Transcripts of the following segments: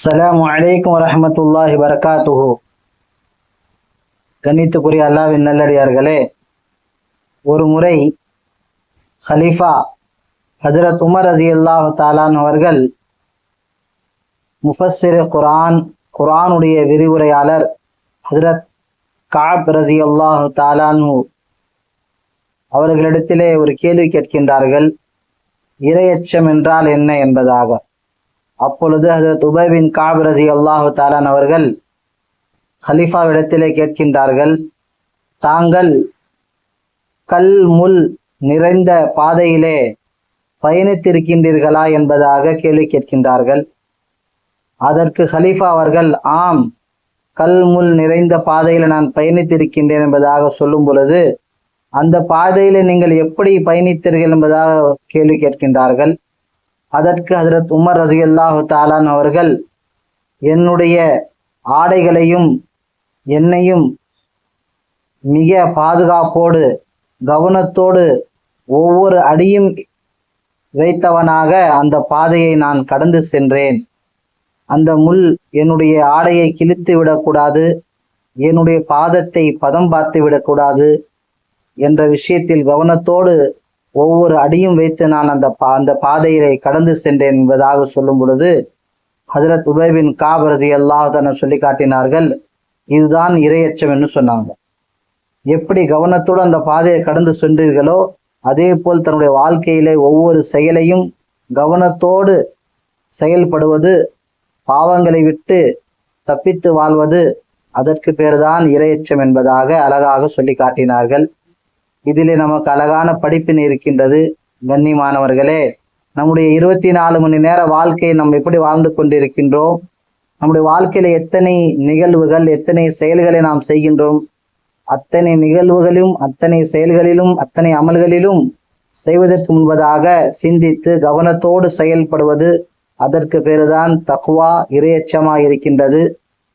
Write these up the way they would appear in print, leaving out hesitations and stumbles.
அஸ்ஸலாமு அலைக்கும் வரஹ்மத்துல்லாஹி வரகாத்துஹு. கண்ணியத்துக்குரிய அல்லாஹ்வின் நல்லடியார்களே, ஒரு முறை ஹலீஃபா ஹஜ்ரத் உமர் ரலியல்லாஹு தஆலா அவர்கள் முஃபஸ்ஸிர் குர்ஆனுடைய விரிவுரையாளர் ஹஜ்ரத் கஅப் ரலியல்லாஹு தஆலா அவர்களிடத்திலே ஒரு கேள்வி கேட்கின்றார்கள், இரையச்சம் என்றால் என்ன என்பதாக. அப்பொழுது ஹஜ்ரத் உபை பின் கஅப் ரலியல்லாஹு தஆலா அவர்கள் ஹலீஃபாவிடத்திலே கேட்கின்றார்கள், தாங்கள் கல் முள் நிறைந்த பாதையிலே பயணித்திருக்கின்றீர்களா என்பதாக கேள்வி கேட்கின்றார்கள். அதற்கு ஹலீஃபா அவர்கள், ஆம், கல் முள் நிறைந்த பாதையில் நான் பயணித்திருக்கின்றேன் என்பதாக சொல்லும் பொழுது, அந்த பாதையில நீங்கள் எப்படி பயணித்தீர்கள் என்பதாக கேள்வி கேட்கின்றார்கள். அதற்கு ஹஜ்ரத் உமர் ரலியல்லாஹு தஆலா அவர்கள், என்னுடைய ஆடைகளையும் என்னையும் மிக பாதுகாப்போடு கவனத்தோடு ஒவ்வொரு அடியும் வைத்தவனாக அந்த பாதையை நான் கடந்து சென்றேன். அந்த முள் என்னுடைய ஆடையை கிழித்து விடக்கூடாது, என்னுடைய பாதத்தை பதம் பார்த்து விடக்கூடாது என்ற விஷயத்தில் கவனத்தோடு ஒவ்வொரு அடியும் வைத்து நான் அந்த பாதையை கடந்து சென்றேன் என்பதாக சொல்லும் பொழுது, ஹஜ்ரத் உபை பின் கஅப் ரலியல்லாஹு தஆலா சொல்லி காட்டினார்கள், இதுதான் இரையச்சம் என்று சொன்னாங்க. எப்படி கவனத்தோடு அந்த பாதையை கடந்து சென்றீர்களோ அதே போல் தன்னுடைய வாழ்க்கையிலே ஒவ்வொரு செயலையும் கவனத்தோடு செயல்படுவது, பாவங்களை விட்டு தப்பித்து வாழ்வது, அதற்கு பேர்தான் இரையச்சம் என்பதாக அழகாக சொல்லி காட்டினார்கள். இதிலே நமக்கு அழகான படிப்பினை இருக்கின்றது. கண்ணியமானவர்களே, நம்முடைய 24 மணி நேர வாழ்க்கையை நம்ம எப்படி வாழ்ந்து கொண்டிருக்கின்றோம், நம்முடைய வாழ்க்கையில எத்தனை நிகழ்வுகள், எத்தனை செயல்களை நாம் செய்கின்றோம், அத்தனை நிகழ்வுகளிலும் அத்தனை செயல்களிலும் அத்தனை அமல்களிலும் செய்வதற்கு முன்பதாக சிந்தித்து கவனத்தோடு செயல்படுவது, அதற்கு பேருதான் தக்வா, இரையச்சமாக இருக்கின்றது.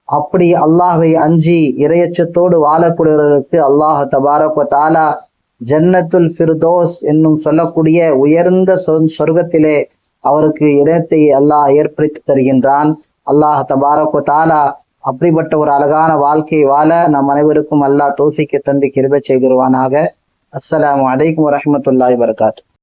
அப்படி அல்லாஹ்வை அஞ்சி இரையச்சத்தோடு வாழக்கூடியவர்களுக்கு அல்லாஹ் தபாரக் வ தஆலா ஜன்னத்துல் ஃபிர்தௌஸ் என்னும் சொல்லக்கூடிய உயர்ந்த சொர்க்கத்திலே அவருக்கு இடத்தை அல்லாஹ் ஏற்படுத்தி தருகின்றான். அல்லாஹ் தபாரக் வ தஆலா அப்படிப்பட்ட ஒரு அழகான வாழ்க்கையை வாழ நம் அனைவருக்கும் அல்லாஹ் தௌஃபீக் தந்து கிருபை செய்திருவானாக. அஸ்ஸலாமு அலைக்கும் வரஹ்மத்துல்லாஹி வபரகாத்துஹு.